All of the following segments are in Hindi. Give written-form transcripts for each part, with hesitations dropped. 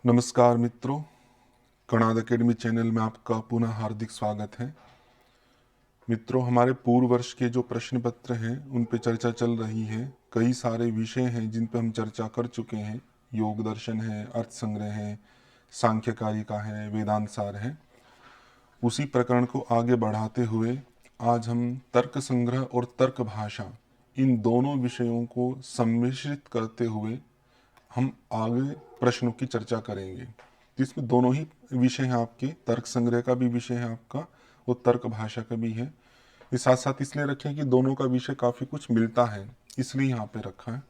नमस्कार मित्रों, कणाद अकेडमी चैनल में आपका पुनः हार्दिक स्वागत है। मित्रों, हमारे पूर्व वर्ष के जो प्रश्न पत्र हैं उन पे चर्चा चल रही है। कई सारे विषय हैं जिन पे हम चर्चा कर चुके हैं। योग दर्शन है, अर्थ संग्रह है, सांख्य कारिका है, वेदांत सार है। उसी प्रकरण को आगे बढ़ाते हुए आज हम तर्क संग्रह और तर्क भाषा, इन दोनों विषयों को सम्मिश्रित करते हुए हम आगे प्रश्नों की चर्चा करेंगे। जिसमें दोनों ही विषय हैं आपके, तर्क संग्रह का भी विषय है आपका और तर्क भाषा का भी है। ये साथ साथ इसलिए रखें कि दोनों का विषय काफ़ी कुछ मिलता है, इसलिए यहाँ पे रखा है।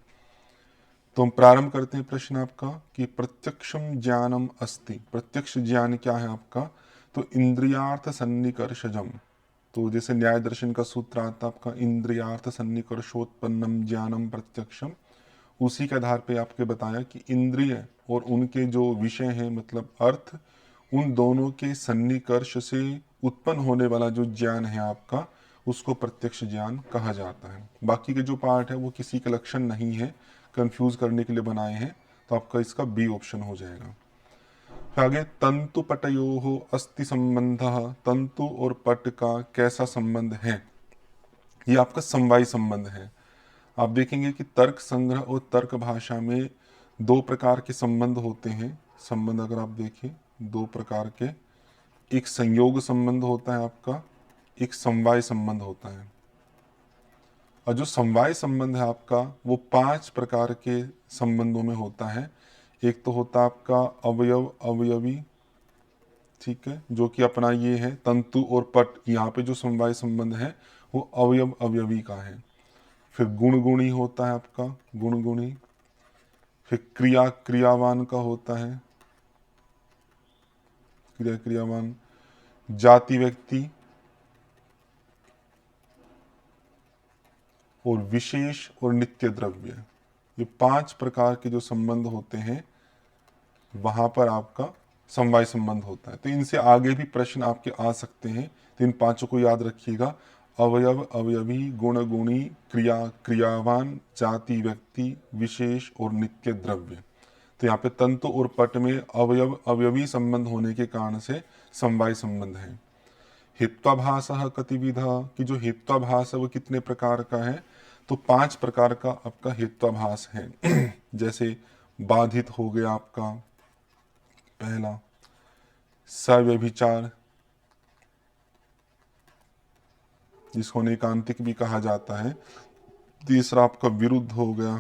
तो हम प्रारंभ करते हैं प्रश्न आपका कि प्रत्यक्षम ज्ञानम अस्ति। प्रत्यक्ष ज्ञान क्या है आपका? तो इंद्रियार्थ सन्निकर्षजम। तो जैसे न्याय दर्शन का सूत्र आता आपका, इंद्रियार्थ सन्निकर्षोत्पन्नम ज्ञानम प्रत्यक्षम। उसी के आधार पे आपके बताया कि इंद्रिय और उनके जो विषय हैं, मतलब अर्थ, उन दोनों के सन्निकर्ष से उत्पन्न होने वाला जो ज्ञान है आपका, उसको प्रत्यक्ष ज्ञान कहा जाता है। बाकी के जो पार्ट है वो किसी के लक्षण नहीं है, कंफ्यूज करने के लिए बनाए हैं, तो आपका इसका बी ऑप्शन हो जाएगा। फिर आगे, तंतु पटयो अस्ति संबंध। तंतु और पट का कैसा संबंध है? ये आपका समवायी संबंध है। आप देखेंगे कि तर्क संग्रह और तर्क भाषा में दो प्रकार के संबंध होते हैं। संबंध अगर आप देखें, दो प्रकार के, एक संयोग संबंध होता है आपका, एक समवाय संबंध होता है। और जो समवाय संबंध है आपका, वो 5 प्रकार के संबंधों में होता है। एक तो होता है आपका अवयव अवयवी, ठीक है, जो कि अपना ये है तंतु और पट। यहाँ पे जो समवाय संबंध है वो अवयव अवयवी का है। फिर गुण गुणी होता है आपका, गुण गुणी। फिर क्रिया क्रियावान का होता है, क्रिया क्रियावान। जाति व्यक्ति और विशेष और नित्य द्रव्य, ये 5 प्रकार के जो संबंध होते हैं वहां पर आपका समवाय संबंध होता है। तो इनसे आगे भी प्रश्न आपके आ सकते हैं, तो इन 5 को याद रखिएगा। अवयव अवयवी, गुण गुणी, क्रिया क्रियावान, जाति व्यक्ति, विशेष और नित्य द्रव्य। तो यहाँ पे तंतु और पट में अवयव अवयवी संबंध होने के कारण से समवाय संबंध है। हित्वाभास कतिविध, कि जो हित्वाभास है वो कितने प्रकार का है? तो 5 प्रकार का आपका हित्वाभास है। जैसे बाधित हो गया आपका पहला, सव्यभिचार, जिसको नैकांतिक भी कहा जाता है। तीसरा आपका विरुद्ध हो गया।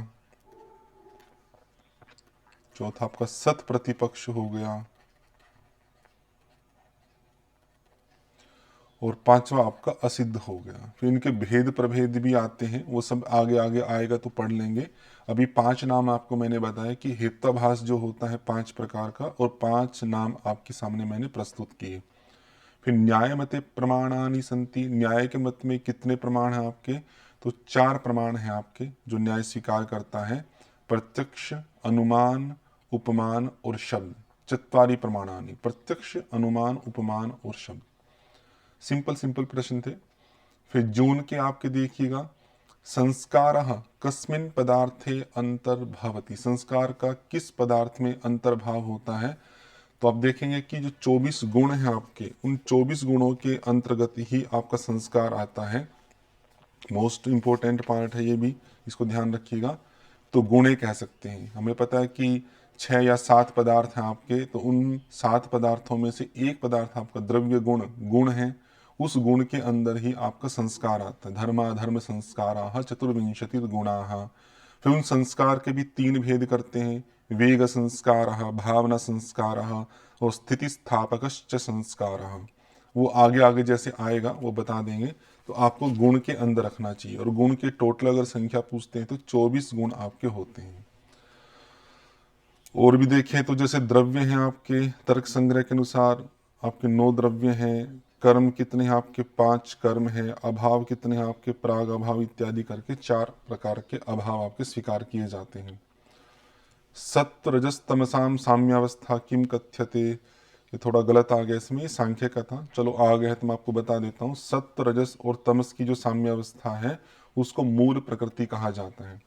चौथा आपका सत प्रतिपक्ष हो गया। और 5वां आपका असिद्ध हो गया। फिर इनके भेद प्रभेद भी आते हैं, वो सब आगे आगे आएगा तो पढ़ लेंगे। अभी 5 नाम आपको मैंने बताया कि हित्वाभास जो होता है 5 प्रकार का, और 5 नाम आपके सामने मैंने प्रस्तुत किए। फिर न्याय मते प्रमाणानि संति, न्याय के मत में कितने प्रमाण हैं आपके? तो 4 प्रमाण हैं आपके जो न्याय स्वीकार करता है। प्रत्यक्ष, अनुमान, उपमान और शब्द। चत्वारि प्रमाणानि, प्रत्यक्ष, अनुमान, उपमान और शब्द। सिंपल सिंपल प्रश्न थे। फिर जून के आपके देखिएगा, संस्कार कस्मिन पदार्थे अंतर्भवति, संस्कार का किस पदार्थ में अंतर्भाव होता है? तो आप देखेंगे कि जो 24 गुण हैं आपके, उन 24 गुणों के अंतर्गत ही आपका संस्कार आता है। मोस्ट इंपॉर्टेंट पार्ट है ये भी, इसको ध्यान रखिएगा। तो गुणे कह सकते हैं। हमें पता है कि 6 या 7 पदार्थ हैं आपके, तो उन 7 पदार्थों में से एक पदार्थ आपका द्रव्य गुण है। उस गुण के अंदर ही आपका संस्कार आता है। धर्माधर्म संस्काराः चतुर्विंशतिर्गुणाः। फिर उन संस्कार के भी 3 भेद करते हैं, वेग संस्कारः, भावना संस्कारः और स्थिति स्थापकश्च संस्कारः। वो आगे आगे जैसे आएगा वो बता देंगे। तो आपको गुण के अंदर रखना चाहिए, और गुण के टोटल अगर संख्या पूछते हैं तो 24 गुण आपके होते हैं। और भी देखें तो जैसे द्रव्य हैं आपके, तर्क संग्रह के अनुसार आपके 9 द्रव्य हैं। कर्म कितने हैं आपके? 5 कर्म हैं। अभाव कितने हैं आपके? प्राग अभाव इत्यादि करके 4 प्रकार के अभाव आपके स्वीकार किए जाते हैं। सत्व रजस तमसाम साम्यावस्था किम कथ्यते, ये थोड़ा गलत आ गया इसमें, सांख्य का था, चलो आ गया है तो मैं आपको बता देता हूँ। सत्व रजस और तमस की जो साम्यावस्था है उसको मूल प्रकृति कहा जाता है।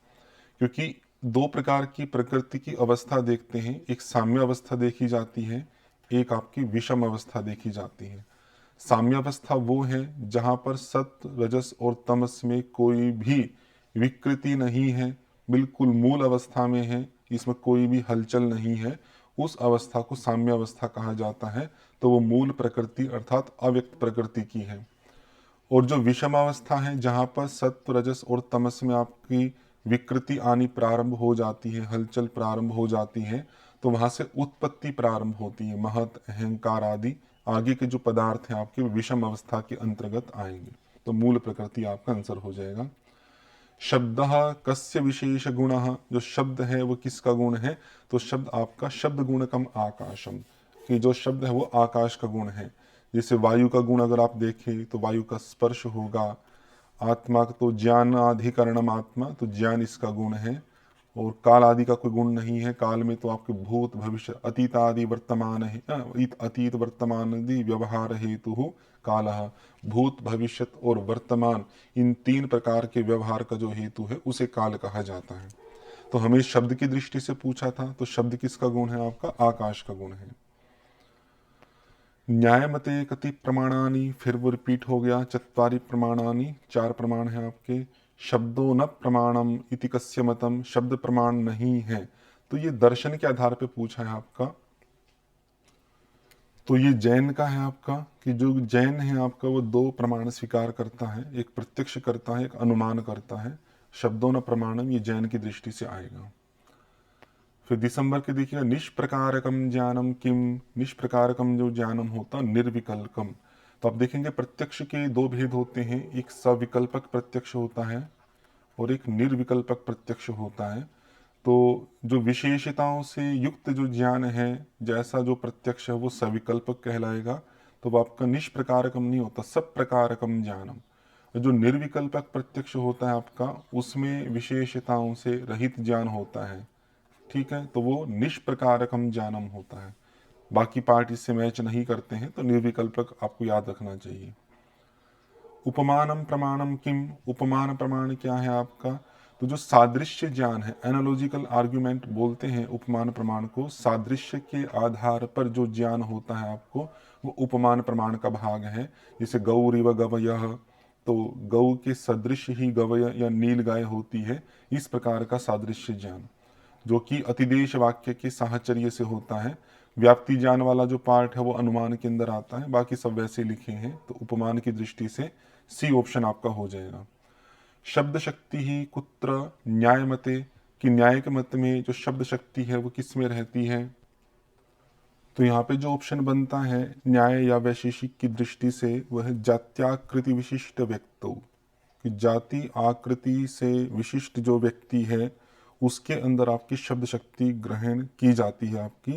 क्योंकि दो प्रकार की प्रकृति की अवस्था देखते हैं, एक साम्य अवस्था देखी जाती है, एक आपकी विषम अवस्था देखी जाती है। साम्य अवस्था वो है जहां पर सत्व रजस और तमस में कोई भी विकृति नहीं है, बिल्कुल मूल अवस्था में है, इसमें कोई भी हलचल नहीं है, उस अवस्था को साम्य अवस्था कहा जाता है। तो वो मूल प्रकृति अर्थात अव्यक्त प्रकृति की है। और जो विषम अवस्था है जहां पर सत्व रजस और तमस में आपकी विकृति आनी प्रारंभ हो जाती है, हलचल प्रारंभ हो जाती है, तो वहां से उत्पत्ति प्रारंभ होती है, महत अहंकार आदि आगे के जो पदार्थ हैं आपके विषम अवस्था के अंतर्गत आएंगे। तो मूल प्रकृति आपका आंसर हो जाएगा। शब्द कस्य विशेष गुण, जो शब्द है वो किसका गुण है? तो शब्द आपका शब्द गुणकम आकाशम, कि जो शब्द है वो आकाश का गुण है। जैसे वायु का गुण अगर आप देखें तो वायु का स्पर्श होगा। आत्मा का तो ज्ञान अधिकरणम आत्मा, तो ज्ञान इसका गुण है। और काल आदि का कोई गुण नहीं है। काल में तो आपके भूत भविष्य अतीत आदि वर्तमान है, अतीत वर्तमान आदि व्यवहार हेतु कालः। भूत भविष्य और वर्तमान इन तीन प्रकार के व्यवहार का जो हेतु है उसे काल कहा जाता है। तो हमें शब्द की दृष्टि से पूछा था, तो शब्द किसका गुण है? आपका आकाश का गुण है। न्यायमते कति प्रमाणानि, फिर वो रिपीट हो गया, चत्वारि प्रमाणानि, चार प्रमाण हैं आपके। शब्दों न प्रमाणम इति कस्य मतम, शब्द प्रमाण नहीं है। तो ये दर्शन के आधार पे पूछा है आपका। तो ये जैन का है आपका, कि जो जैन है आपका वो दो प्रमाण स्वीकार करता है, एक प्रत्यक्ष करता है, एक अनुमान करता है। शब्दों न प्रमाणम ये जैन की दृष्टि से आएगा। फिर दिसंबर के देखिएगा, निष्प्रकारकम ज्ञानम किम, निष्प्रकारकम जो ज्ञानम होता निर्विकल्पकम। तो आप देखेंगे प्रत्यक्ष के दो भेद होते हैं, एक सविकल्पक प्रत्यक्ष होता है और एक निर्विकल्पक प्रत्यक्ष होता है। तो जो विशेषताओं से युक्त जो ज्ञान है, जैसा जो प्रत्यक्ष है वो सविकल्पक कहलाएगा। तो वो आपका निष्प्रकारकम नहीं होता, सब प्रकारकम ज्ञानम। जो निर्विकल्पक प्रत्यक्ष होता है आपका, उसमें विशेषताओं से रहित ज्ञान होता है, ठीक है, तो वो निष्प्रकारकम ज्ञानम होता है। बाकी पार्ट इससे मैच नहीं करते हैं, तो निर्विकल्पक आपको याद रखना चाहिए। उपमानम प्रमाणम किम, उपमान प्रमाण क्या है आपका? तो जो सादृश्य ज्ञान है, एनालॉजिकल आर्ग्यूमेंट बोलते हैं उपमान प्रमाण को, सादृश्य के आधार पर जो ज्ञान होता है आपको, वो उपमान प्रमाण का भाग है। जैसे गौरिव गवयः, तो गौ के सदृश ही गवय या नील गाय होती है, इस प्रकार का सादृश्य ज्ञान जो कि अतिदेश वाक्य के साहचर्य से होता है। व्याप्ति ज्ञान वाला जो पार्ट है वो अनुमान के अंदर आता है, बाकी सब वैसे लिखे हैं। तो उपमान की दृष्टि से सी ऑप्शन आपका हो जाएगा। शब्द शक्ति ही कुत्र न्याय मते, कि न्याय के मत में जो शब्द शक्ति है वो किस में रहती है? तो यहाँ पे जो ऑप्शन बनता है न्याय या वैशेषिक की दृष्टि से, वह जात्याकृति विशिष्ट व्यक्तो, कि जाति आकृति से विशिष्ट जो व्यक्ति है उसके अंदर आपकी शब्द शक्ति ग्रहण की जाती है आपकी।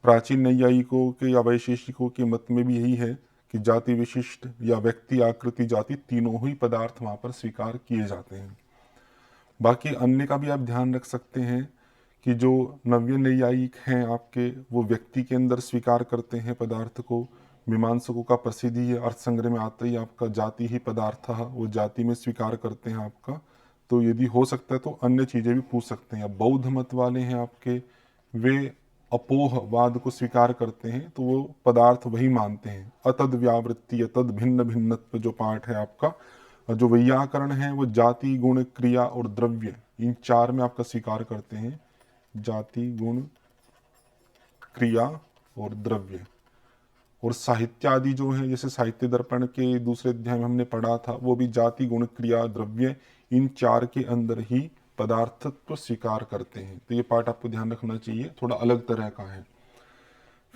प्राचीन नैयायिकों के या वैशेषिकों के मत में भी यही है कि जाति विशिष्ट या व्यक्ति आकृति जाति तीनों ही पदार्थ वहाँ पर स्वीकार किए जाते हैं। बाकी अन्य का भी आप ध्यान रख सकते हैं कि जो नव्य नैयायिक हैं आपके, वो व्यक्ति के अंदर स्वीकार करते हैं पदार्थ को। मीमांसकों का प्रसिद्धि है, अर्थ संग्रह में आता ही आपका जाति ही पदार्थ, वो जाति में स्वीकार करते हैं आपका। तो यदि हो सकता है तो अन्य चीज़ें भी पूछ सकते हैं। बौद्ध मत वाले हैं आपके, वे अपोहवाद को स्वीकार करते हैं, तो वो पदार्थ वही मानते हैं। अतद व्यावृत्ति अतद भिन्न भिन्नत्व जो पाठ है आपका, जो वैयाकरण है वो जाति गुण क्रिया और द्रव्य इन चार में आपका स्वीकार करते हैं। जाति गुण क्रिया और द्रव्य। और साहित्य आदि जो है, जैसे साहित्य दर्पण के दूसरे अध्याय में हमने पढ़ा था, वो भी जाति गुण क्रिया द्रव्य इन चार के अंदर ही पदार्थत्व स्वीकार करते हैं। तो ये पार्ट आपको ध्यान रखना चाहिए, थोड़ा अलग तरह का है।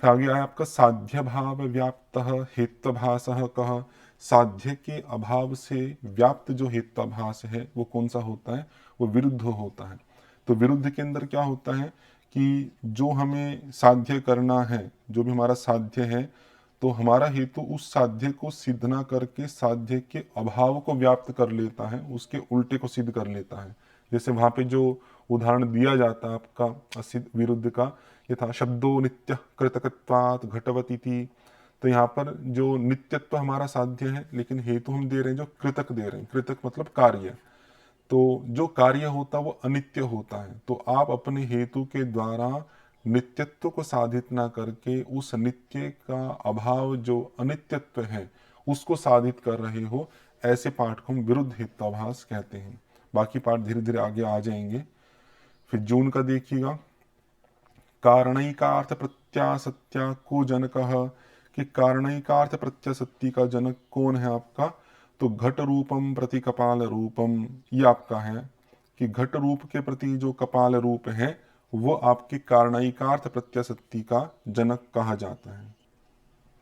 फिर आगे आया आपका साध्य भाव व्याप्त हेत्वाभास कह, साध्य के अभाव से व्याप्त जो हेत्वाभास है वो कौन सा होता है? वो विरुद्ध होता है। तो विरुद्ध के अंदर क्या होता है कि जो हमें साध्य करना है, जो भी हमारा साध्य है, तो हमारा हेतु उस साध्य को सिद्ध ना करके साध्य के अभाव को व्याप्त कर लेता है, उसके उल्टे को सिद्ध कर लेता है। जैसे वहां पे जो उदाहरण दिया जाता है आपका असिद्ध विरुद्ध का, ये था शब्दो नित्य कृतकत्वात् घटवती थी। तो यहाँ पर जो नित्यत्व हमारा साध्य है, लेकिन हेतु हम दे रहे हैं जो कृतक दे रहे हैं। कृतक मतलब कार्य। तो जो कार्य होता है वो अनित्य होता है, तो आप अपने हेतु के द्वारा नित्यत्व को साधित ना करके उस नित्य का अभाव जो अनित्यत्व है उसको साधित कर रहे हो, ऐसे पाठ को हम विरुद्ध हेत्वाभास कहते हैं। बाकी पाठ धीरे धीरे आगे आ जाएंगे। फिर जून का देखिएगा, कारणिकार्थ प्रत्यासत्या को जनक, कि कारणिकार्थ प्रत्यासत्ति का जनक कौन है आपका, तो घट रूपम प्रति कपाल रूपम, ये आपका है कि घट रूप के प्रति जो कपाल रूप है वो आपके कारणिकार्थ प्रत्यासत्ति का जनक कहा जाता है।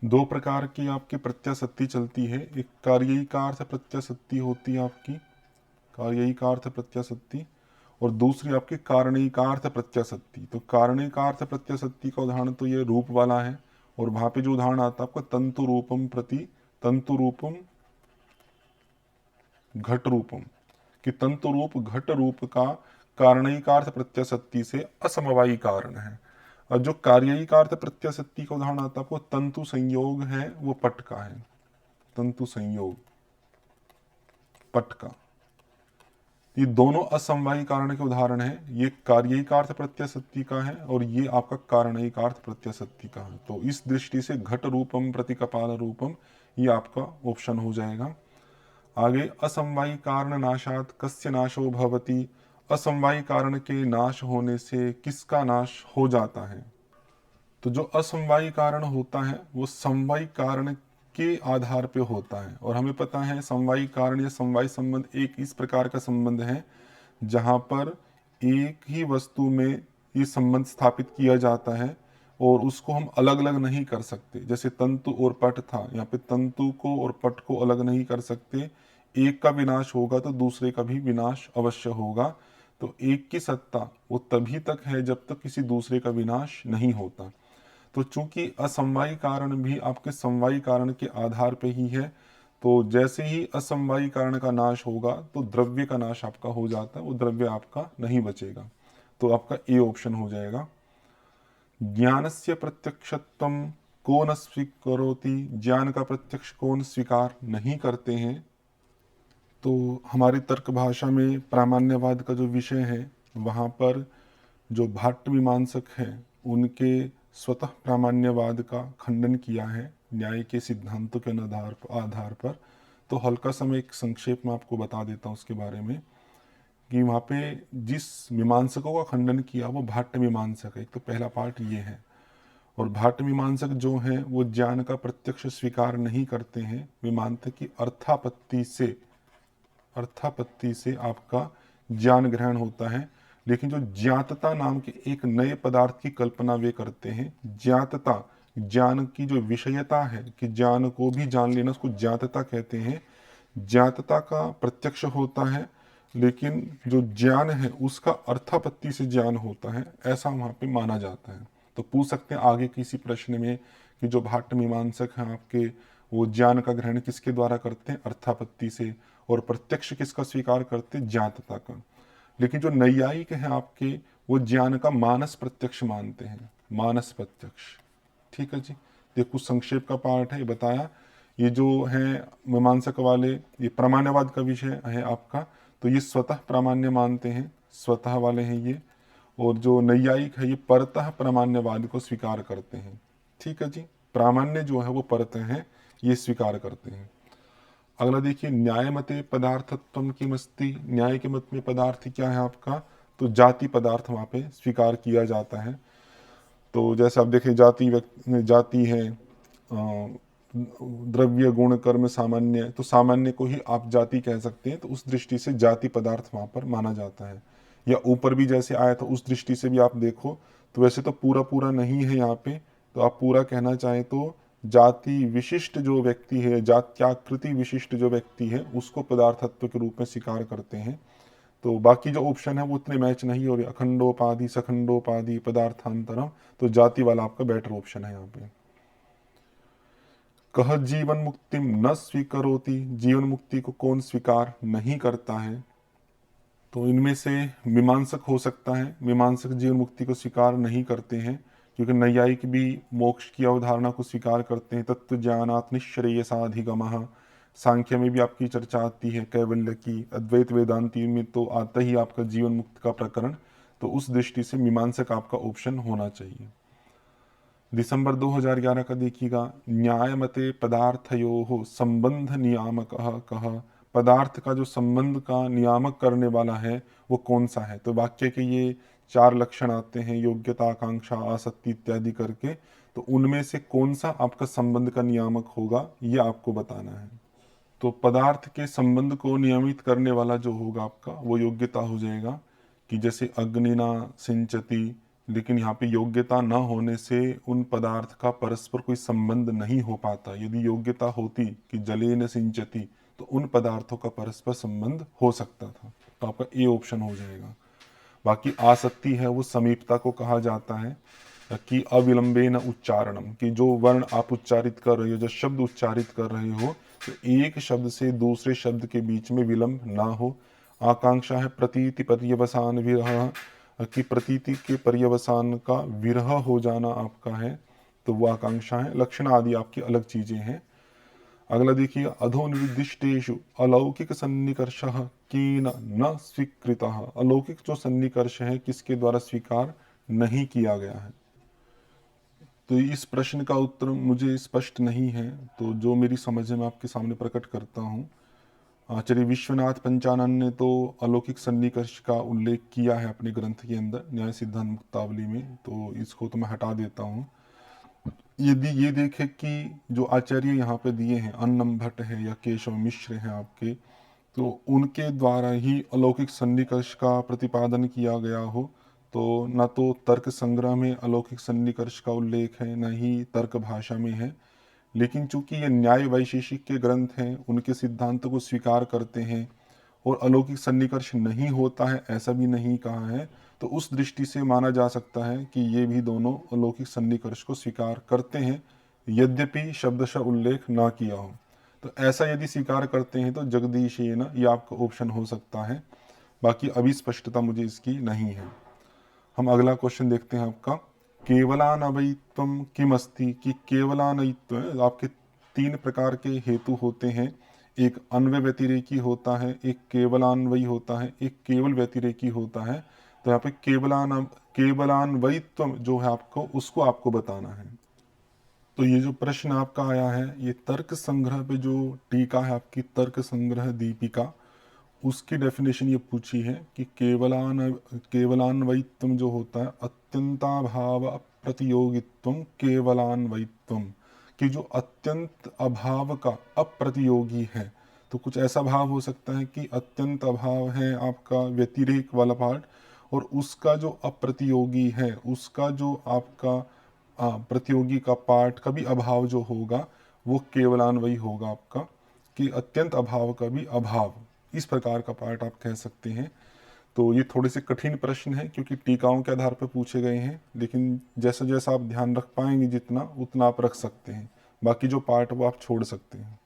दो प्रकार की आपकी प्रत्यासत्ति चलती है, एक कार्यिकार्थ प्रत्यासत्ति होती है आपकी, कार्यिकार्थ प्रत्यासत्ति, और दूसरी आपकी कारणिकार्थ प्रत्यासत्ति। तो कारणिकार्थ प्रत्यासत्ति का उदाहरण तो ये रूप वाला है, और वहां पे जो उदाहरण आता है आपका तंतु रूपम प्रति तंतु रूपम घट रूपम, कि तंतु रूप घट रूप का कारणिकार्थ प्रत्यासत्ति से असमवायी कारण है। और जो कार्यिकार्थ प्रत्यासत्ति का उदाहरण आता है आपको तंतु संयोग है, वो पट का है, तंतु संयोग पट का। ये दोनों असमवायी कारण के उदाहरण है, ये कार्यिकार्थ प्रत्यासत्ति का है और ये आपका कारणिकार्थ प्रत्यासत्ति का है। तो इस दृष्टि से घट रूपम प्रति कपाल रूपम ये आपका ऑप्शन हो जाएगा। आगे, असमवायी कारण नाशात कस्य नाशो भवति, असमवायी कारण के नाश होने से किसका नाश हो जाता है। तो जो असमवायी कारण होता है वो समवायी कारण के आधार पे होता है, और हमें पता है समवायी कारण या समवायी संबंध एक इस प्रकार का संबंध है जहाँ पर एक ही वस्तु में ये संबंध स्थापित किया जाता है और उसको हम अलग अलग नहीं कर सकते। जैसे तंतु और पट था, यहाँ पे तंतु को और पट को अलग नहीं कर सकते, एक का विनाश होगा तो दूसरे का भी विनाश अवश्य होगा। तो एक की सत्ता वो तभी तक है जब तक किसी दूसरे का विनाश नहीं होता। तो चूंकि असमवायी कारण भी आपके समवायी कारण के आधार पे ही है, तो जैसे ही असमवायी कारण का नाश होगा तो द्रव्य का नाश आपका हो जाता है, वो द्रव्य आपका नहीं बचेगा। तो आपका ए ऑप्शन हो जाएगा। ज्ञानस्य प्रत्यक्षत्वम को न स्वीकरोति, ज्ञान का प्रत्यक्ष कौन स्वीकार नहीं करते हैं। तो हमारी तर्क भाषा में प्रामाण्यवाद का जो विषय है वहाँ पर जो भाट्ट मीमांसक हैं उनके स्वतः प्रामाण्यवाद का खंडन किया है न्याय के सिद्धांतों के आधार पर। तो हल्का सा मैं एक संक्षेप में आपको बता देता हूँ उसके बारे में, कि वहाँ पे जिस मीमांसकों का खंडन किया वो भाट्ट मीमांसक है। एक तो पहला पार्ट ये है, और भाट्ट मीमांसक जो हैं वो ज्ञान का प्रत्यक्ष स्वीकार नहीं करते हैं, वे मानते कि अर्थापत्ति से आपका ज्ञान ग्रहण होता है। लेकिन जो ज्ञातता नाम के एक नए पदार्थ की कल्पना वे करते हैं। ज्ञातता, ज्ञान की जो विषयता है कि ज्ञान को भी जान लेना, उसको ज्ञातता कहते हैं। ज्ञातता का प्रत्यक्ष होता है, लेकिन जो ज्ञान है उसका अर्थापत्ति से ज्ञान होता है, ऐसा वहाँ पे माना जाता है। तो पूछ सकते हैं आगे किसी प्रश्न में कि जो भाट्ट मीमांसक हैं आपके, वो ज्ञान का ग्रहण किसके द्वारा करते हैं, अर्थापत्ति से, और प्रत्यक्ष किसका स्वीकार करते हैं, ज्ञातता का। लेकिन जो नैयायिक हैं आपके, वो ज्ञान का मानस प्रत्यक्ष मानते हैं, मानस प्रत्यक्ष। ठीक है जी, देखो संक्षेप का पाठ है, बताया। ये जो है मीमांसक वाले, ये प्रामाण्यवाद का विषय है आपका, तो ये स्वतः प्रामाण्य मानते हैं, स्वतः वाले हैं ये। और जो नैयायिक है ये परतः प्रामाण्यवाद को स्वीकार करते हैं। ठीक है जी, प्रामाण्य जो है वो परतः है, ये स्वीकार करते हैं। अगला देखिए, न्याय मते पदार्थत्वम किमस्ति, न्याय के मत में पदार्थ क्या है आपका, तो जाति पदार्थ वहाँ पे स्वीकार किया जाता है। तो जैसे आप देखें जाति है द्रव्य गुण कर्म सामान्य, तो सामान्य को ही आप जाति कह सकते हैं, तो उस दृष्टि से जाति पदार्थ वहाँ पर माना जाता है। या ऊपर भी जैसे आया था उस दृष्टि से भी आप देखो, तो वैसे तो पूरा पूरा नहीं है यहाँ पे, तो आप पूरा कहना चाहें तो जाति विशिष्ट जो व्यक्ति है, जात्याकृति विशिष्ट जो व्यक्ति है, उसको पदार्थत्व के रूप में स्वीकार करते हैं। तो बाकी जो ऑप्शन है वो उतने मैच नहीं हो रहे, अखंडोपाधि सखंडोपाधि पदार्थांतरम, तो जाति वाला आपका बेटर ऑप्शन है यहाँ पे। कह जीवन मुक्ति न स्वीकरोति, जीवन मुक्ति को कौन स्वीकार नहीं करता है। तो इनमें से मीमांसक हो सकता है, मीमांसक जीवन मुक्ति को स्वीकार नहीं करते हैं, क्योंकि नैयायिक भी मोक्ष की अवधारणा को स्वीकार करते हैं। तत्व ज्ञानात् निश्रेयसाधिगमः, सांख्य में भी आपकी चर्चा आती है, कैवल्य की, अद्वैत वेदांति में तो आता ही आपका जीवन मुक्त का प्रकरण। तो उस दृष्टि से मीमांसक आपका ऑप्शन होना चाहिए। दिसंबर 2011 का देखिएगा, न्याय मते पदार्थयोः संबंध नियामकः कः। पदार्थ का जो संबंध का नियामक करने वाला है वो कौन सा है। तो वाक्य के ये 4 लक्षण आते हैं, योग्यता, आकांक्षा, आसक्ति इत्यादि करके। तो उनमें से कौन सा आपका संबंध का नियामक होगा ये आपको बताना है। तो पदार्थ के संबंध को नियमित करने वाला जो होगा आपका वो योग्यता हो जाएगा, कि जैसे अग्निना सिंचती, लेकिन यहाँ पे योग्यता न होने से उन पदार्थ का परस्पर कोई संबंध नहीं हो पाता। यदि योग्यता होती कि जलेन सिंचती तो उन पदार्थों का परस्पर संबंध हो सकता था। तो आपका ए ऑप्शन हो जाएगा। बाकी आसक्ति है वो समीपता को कहा जाता है, कि अविलंबेन उच्चारणम, कि जो वर्ण आप उच्चारित कर रहे हो, जो शब्द उच्चारित कर रहे हो, तो एक शब्द से दूसरे शब्द के बीच में विलंब ना हो। आकांक्षा है प्रतीति पर्यवसान विरह, कि प्रतीति के पर्यवसान का विरह हो जाना आपका है, तो वो आकांक्षा है। लक्षण आदि आपकी अलग चीजें हैं। अगला देखिए, अधोनिर्दिष्टेषु अलौकिक सन्निकर्षः केन न स्वीकृतः। अलौकिक जो सन्निकर्ष है किसके द्वारा स्वीकार नहीं किया गया है। तो इस प्रश्न का उत्तर मुझे स्पष्ट नहीं है, तो जो मेरी समझ है मैं आपके सामने प्रकट करता हूँ। आचार्य विश्वनाथ पंचानन ने तो अलौकिक सन्निकर्ष का उल्लेख किया है अपने ग्रंथ के अंदर, न्याय सिद्धांत मुक्तावली में, तो इसको तो मैं हटा देता हूँ। यदि ये देखे कि जो आचार्य यहाँ पे दिए हैं, अन्नम भट्ट है या केशव मिश्र हैं आपके, तो उनके द्वारा ही अलौकिक सन्निकर्ष का प्रतिपादन किया गया हो, तो न तो तर्क संग्रह में अलौकिक सन्निकर्ष का उल्लेख है, न ही तर्क भाषा में है। लेकिन चूंकि ये न्याय वैशेषिक के ग्रंथ हैं, उनके सिद्धांतों को स्वीकार करते हैं और अलौकिक सन्निकर्ष नहीं होता है ऐसा भी नहीं कहा है, तो उस दृष्टि से माना जा सकता है कि ये भी दोनों अलौकिक सन्निकर्ष को स्वीकार करते हैं, यद्यपि शब्दशः उल्लेख ना किया हो। तो ऐसा यदि स्वीकार करते हैं तो जगदीशेन ये आपका ऑप्शन हो सकता है। बाकी अभी स्पष्टता मुझे इसकी नहीं है। हम अगला क्वेश्चन देखते हैं आपका, केवलानवयित्वम किम अस्ति, कि केवलानयित्व आपके 3 प्रकार के हेतु होते हैं। एक अन्वय व्यतिरेकी होता है, एक केवलान्वयी होता है, एक केवल व्यतिरेकी होता है। तो यहाँ पे केवलान्वयित्व जो है आपको, उसको आपको बताना है। तो ये जो प्रश्न आपका आया है, ये तर्क संग्रह पे जो टीका है आपकी, तर्क संग्रह दीपिका, उसकी डेफिनेशन ये पूछी है कि केवलान्वयित्व जो होता है, अत्यंताभाव प्रतियोगित्व केवलान्वयित्व, कि जो अत्यंत अभाव का अप्रतियोगी है। तो कुछ ऐसा भाव हो सकता है कि अत्यंत अभाव है आपका व्यतिरेक वाला पार्ट, और उसका जो अप्रतियोगी है, उसका जो आपका प्रतियोगी का पार्ट का भी अभाव जो होगा वो केवलान्वयी होगा आपका, कि अत्यंत अभाव का भी अभाव, इस प्रकार का पार्ट आप कह सकते हैं। तो ये थोड़े से कठिन प्रश्न है क्योंकि टीकाओं के आधार पर पूछे गए हैं, लेकिन जैसा जैसा आप ध्यान रख पाएंगे जितना उतना आप रख सकते हैं, बाकी जो पार्ट वो आप छोड़ सकते हैं।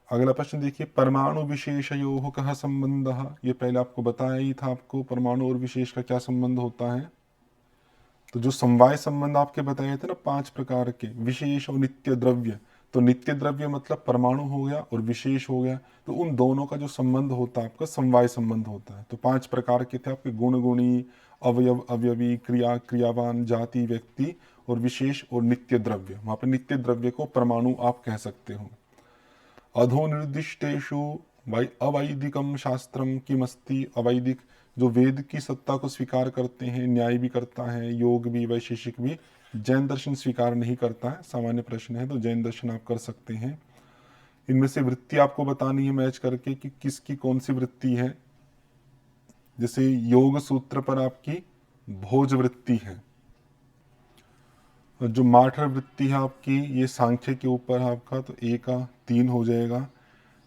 अगला प्रश्न देखिए, परमाणु विशेषयोः कः संबंधः। ये पहले आपको बताया ही था आपको परमाणु और विशेष का क्या संबंध होता है। तो जो समवाय संबंध आपके बताए थे ना 5 प्रकार के, विशेष और नित्य द्रव्य, तो नित्य द्रव्य मतलब परमाणु हो गया और विशेष हो गया, तो उन दोनों का जो संबंध होता है आपका समवाय संबंध होता है। तो 5 प्रकार के थे आपके, गुण गुणी, अवयव अवयवी, क्रिया क्रियावान, जाति व्यक्ति, और विशेष और नित्य द्रव्य। वहां पर नित्य द्रव्य को परमाणु आप कह सकते हो। अधो निर्दिष्टेषु अवैदिकम शास्त्रम किमस्ति। अवैदिक जो वेद की सत्ता को स्वीकार करते हैं, न्याय भी करता है, योग भी, वैशेषिक भी, जैन दर्शन स्वीकार नहीं करता है। सामान्य प्रश्न है तो जैन दर्शन आप कर सकते हैं। इनमें से वृत्ति आपको बतानी है मैच करके कि किसकी कौन सी वृत्ति है। जैसे योग सूत्र पर आपकी भोज वृत्ति है, जो माठर वृत्ति है आपकी ये सांख्य के ऊपर है आपका, तो ए का 3 हो जाएगा।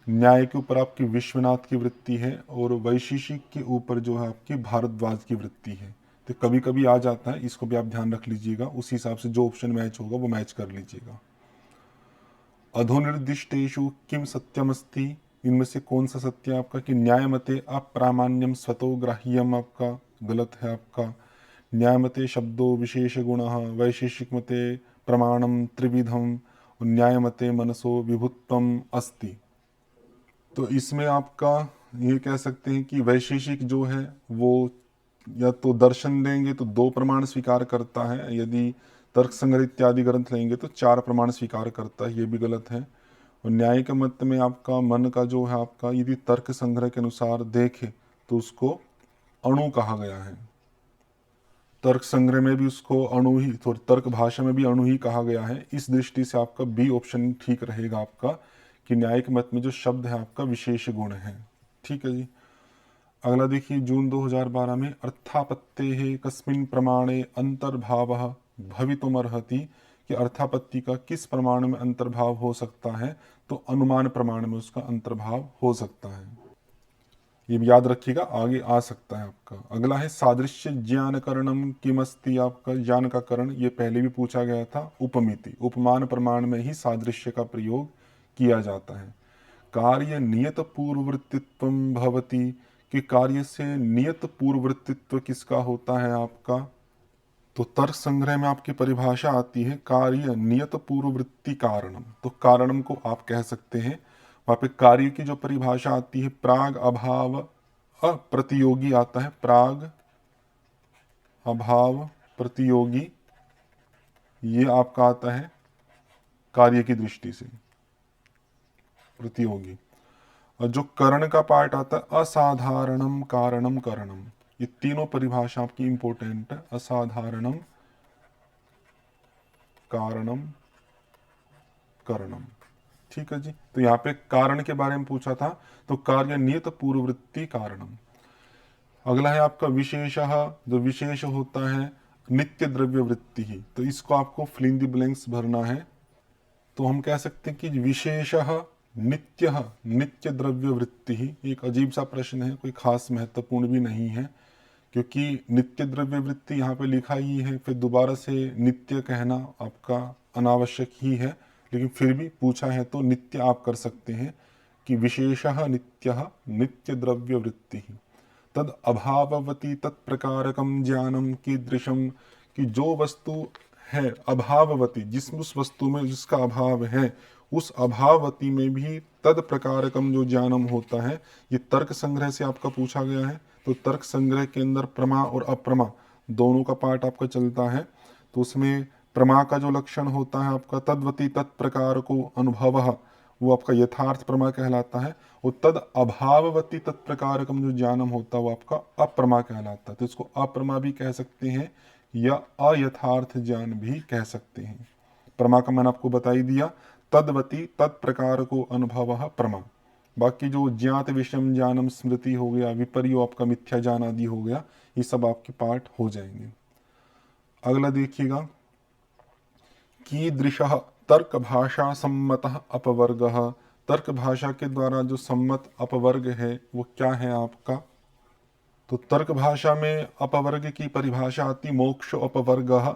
न्याय के ऊपर आपकी विश्वनाथ की वृत्ति है, और वैशेषिक के ऊपर जो है आपकी भारद्वाज की वृत्ति है। तो कभी कभी आ जाता है, इसको भी आप ध्यान रख लीजिएगा, उस हिसाब से जो ऑप्शन मैच होगा वो मैच कर लीजिएगा। अधोनिर्दिष्टेषु किम सत्यमस्ति। इनमें से कौन सा सत्य है आपका, कि न्याय मते अप्रामाण्यम स्वतो ग्राह्यम आपका गलत है आपका। न्याय मते शब्दों विशेष गुण, वैशेषिक मते प्रमाणम त्रिविधम, न्यायमते मनसो विभुत्वम अस्ति। तो इसमें आपका ये कह सकते हैं कि वैशेषिक जो है वो या तो दर्शन लेंगे तो 2 प्रमाण स्वीकार करता है, यदि तर्क संग्रह इत्यादि ग्रंथ लेंगे तो 4 प्रमाण स्वीकार करता है, ये भी गलत है। और न्याय के मत में आपका मन का जो है आपका यदि तर्क संग्रह के अनुसार देखे तो उसको अणु कहा गया है। तर्क संग्रह में भी उसको अणु ही, तो तर्क भाषा में भी अणु ही कहा गया है। इस दृष्टि से आपका बी ऑप्शन ठीक रहेगा आपका, कि न्यायिक मत में जो शब्द है आपका विशेष गुण है। ठीक है जी। अगला देखिए, जून 2012 में अर्थापत्ते कस्मिन् प्रमाणे अंतर्भावः भवितुमर्हति, कि अर्थापत्ति का किस प्रमाण में अंतर्भाव हो सकता है, तो अनुमान प्रमाण में उसका अंतर्भाव हो सकता है। ये भी याद रखिएगा, आगे आ सकता है आपका। अगला है सादृश्य ज्ञान करणम किमस्ति, आपका ज्ञान का करण, ये पहले भी पूछा गया था, उपमिति। उपमान प्रमाण में ही सादृश्य का प्रयोग किया जाता है। कार्य नियत पूर्ववृत्तित्व भवति, कि कार्य से नियत पूर्ववृत्तित्व किसका होता है आपका, तो तर्क संग्रह में आपकी परिभाषा आती है कार्य नियत पूर्ववृत्ति कारणम। तो कारणम को आप कह सकते हैं, वहां पे कार्य की जो परिभाषा आती है प्राग अभाव अप्रतियोगी आता है, प्राग अभाव प्रतियोगी, ये आपका आता है कार्य की दृष्टि से प्रतियोगी। और जो करण का पार्ट आता है असाधारणम कारणम करणम, ये तीनों परिभाषा आपकी इंपॉर्टेंट है, असाधारणम कारणम करणम। ठीक है जी। तो यहाँ पे कारण के बारे में पूछा था, तो कार्य नियत पूर्ववृत्ति कारणम। अगला है आपका विशेषः, जो विशेष होता है नित्य द्रव्य वृत्ति ही, तो इसको आपको फिल इन द ब्लैंक्स भरना है। तो हम कह सकते हैं कि विशेषः नित्य नित्य द्रव्य वृत्ति ही, एक अजीब सा प्रश्न है, कोई खास महत्वपूर्ण भी नहीं है, क्योंकि नित्य द्रव्य वृत्ति यहाँ पे लिखा ही है, फिर दोबारा से नित्य कहना आपका अनावश्यक ही है, लेकिन फिर भी पूछा है तो नित्य आप कर सकते हैं कि विशेषः नित्यः नित्य द्रव्य वृत्ति तद अभाववती तत्प्रकारकम ज्ञानम कीदृशम, कि जो वस्तु है अभाववती, उस वस्तु में जिसका अभाव है, उस अभाववती में भी तद प्रकारकम जो ज्ञानम होता है, ये तर्क संग्रह से आपका पूछा गया है। तो तर्क संग्रह के अंदर प्रमा और अप्रमा दोनों का पार्ट आपका चलता है। तो उसमें प्रमा का जो लक्षण होता है आपका तद्वती तत्प्रकार को अनुभव, वो आपका यथार्थ प्रमा कहलाता है। और तद अभाववती तत्प्रकारकम जो ज्ञानम होता है वो आपका अप्रमा कहलाता है। तो इसको अप्रमा भी कह सकते हैं या अयथार्थ ज्ञान भी कह सकते हैं। प्रमा का मैंने आपको बता ही दिया, तद्वती तत्प्रकार को अनुभव प्रमा। बाकी जो ज्ञात विषम ज्ञानम स्मृति हो गया, विपर्यो आपका मिथ्या ज्ञान आदि हो गया, ये सब आपके पार्ट हो जाएंगे। अगला देखिएगा, कीदृशः तर्क भाषा सम्मतः अपवर्गः, तर्क भाषा के द्वारा जो सम्मत अपवर्ग है वो क्या है आपका, तो तर्क भाषा में अपवर्ग की परिभाषा आती मोक्ष अपवर्गः।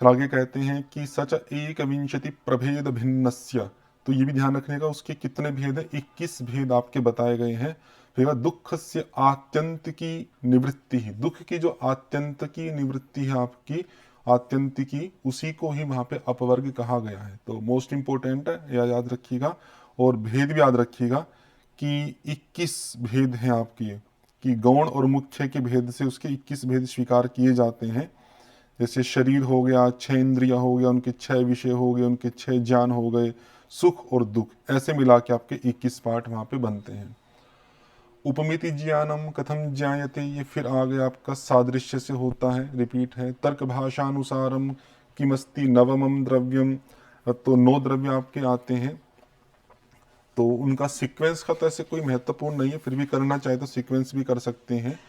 फिर आगे कहते हैं कि सच एक विंशति प्रभेद भिन्नस्य, तो ये भी ध्यान रखने का, उसके कितने भेद है, 21 भेद आपके बताए गए हैं। फिर दुख से आत्यंत की निवृत्ति, दुख की जो आत्यंत की निवृत्ति है आपकी, आत्यंत की, उसी को ही वहां पे अपवर्ग कहा गया है। तो मोस्ट इंपोर्टेंट है, याद रखिएगा। और भेद भी याद रखिएगा कि 21 भेद हैं आपके, कि गौण और मुख्य के भेद से उसके 21 भेद स्वीकार किए जाते हैं। जैसे शरीर हो गया, 6 इंद्रिया हो गया, उनके 6 विषय हो गए, उनके 6 ज्ञान हो गए, सुख और दुख, ऐसे मिला के आपके 21 पार्ट वहां पे बनते हैं। उपमिति ज्ञानम कथम ज्ञायते, ये फिर आगे आपका सादृश्य से होता है, रिपीट है। तर्क भाषानुसारम किमस्ति नवमम द्रव्यम, तो 9 द्रव्य आपके आते हैं। तो उनका सीक्वेंस का तो ऐसे कोई महत्वपूर्ण नहीं है, फिर भी करना चाहे तो सीक्वेंस भी कर सकते हैं।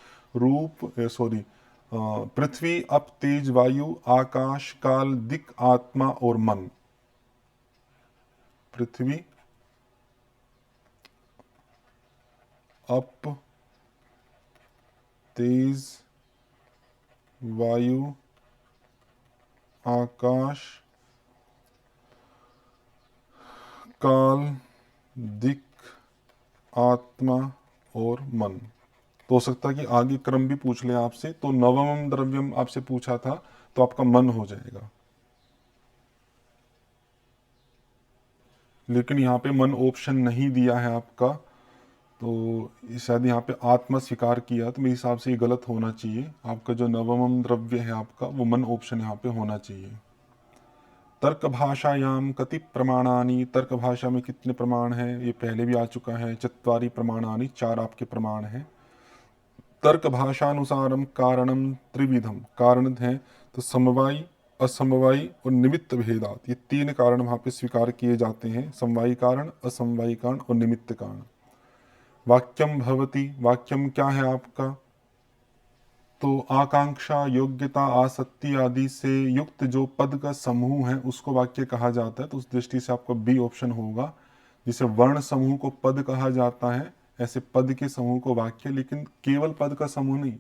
पृथ्वी, अप, तेज, वायु, आकाश, काल, दिक, आत्मा और मन। पृथ्वी, अप, तेज, वायु, आकाश, काल, दिक, आत्मा और मन। तो हो सकता है कि आगे क्रम भी पूछ ले आपसे, तो नवम द्रव्यम आपसे पूछा था तो आपका मन हो जाएगा। लेकिन यहाँ पे मन ऑप्शन नहीं दिया है आपका, तो शायद यहाँ पे आत्मा स्वीकार किया, तो मेरे हिसाब से ये गलत होना चाहिए। आपका जो नवमम द्रव्य है आपका, वो मन ऑप्शन यहाँ पे होना चाहिए। तर्क भाषायाम कति प्रमाणानि, तर्क भाषा में कितने प्रमाण हैं, ये पहले भी आ चुका है। चत्वारि प्रमाणानि, 4 आपके प्रमाण हैं। तर्क भाषानुसारम कारणम त्रिविधम, कारण है तो समवायी, असमवायी और निमित्त भेदात, ये 3 कारण वहाँ पे स्वीकार किए जाते हैं। समवायी कारण, असमवायी कारण और निमित्त कारण। वाक्यम भवति, वाक्यम क्या है आपका, तो आकांक्षा, योग्यता, आसक्ति आदि से युक्त जो पद का समूह है उसको वाक्य कहा जाता है। तो उस दृष्टि से आपका बी ऑप्शन होगा। जिसे वर्ण समूह को पद कहा जाता है, ऐसे पद के समूह को वाक्य, लेकिन केवल पद का समूह नहीं।